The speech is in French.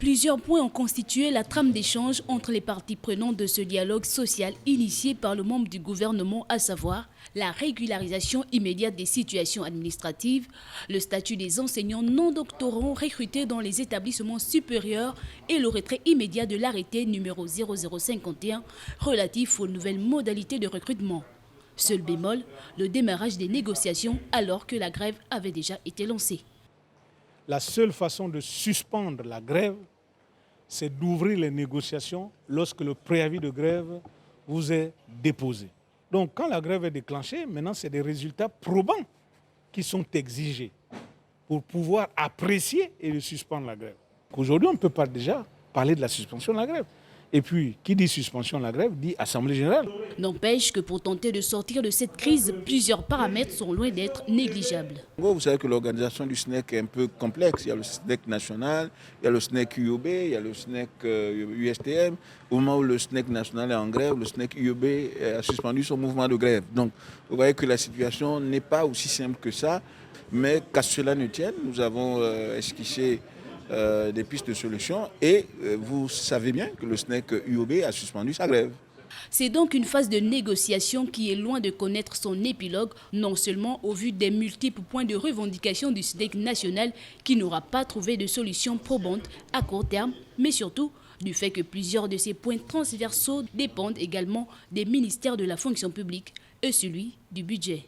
Plusieurs points ont constitué la trame d'échange entre les parties prenantes de ce dialogue social initié par le membre du gouvernement, à savoir la régularisation immédiate des situations administratives, le statut des enseignants non doctorants recrutés dans les établissements supérieurs et le retrait immédiat de l'arrêté numéro 0051 relatif aux nouvelles modalités de recrutement. Seul bémol, le démarrage des négociations alors que la grève avait déjà été lancée. La seule façon de suspendre la grève, c'est d'ouvrir les négociations lorsque le préavis de grève vous est déposé. Donc quand la grève est déclenchée, maintenant c'est des résultats probants qui sont exigés pour pouvoir apprécier et de suspendre la grève. Aujourd'hui, on ne peut pas déjà parler de la suspension de la grève. Et puis, qui dit suspension de la grève, dit Assemblée générale. N'empêche que pour tenter de sortir de cette crise, plusieurs paramètres sont loin d'être négligeables. Vous savez que l'organisation du SNEC est un peu complexe. Il y a le SNEC national, il y a le SNEC UOB, il y a le SNEC USTM. Au moment où le SNEC national est en grève, le SNEC UOB a suspendu son mouvement de grève. Donc, vous voyez que la situation n'est pas aussi simple que ça. Mais qu'à cela ne tienne, nous avons esquissé des pistes de solutions et vous savez bien que le SNEC UOB a suspendu sa grève. C'est donc une phase de négociation qui est loin de connaître son épilogue, non seulement au vu des multiples points de revendication du SNEC national qui n'aura pas trouvé de solution probante à court terme, mais surtout du fait que plusieurs de ces points transversaux dépendent également des ministères de la fonction publique et celui du budget.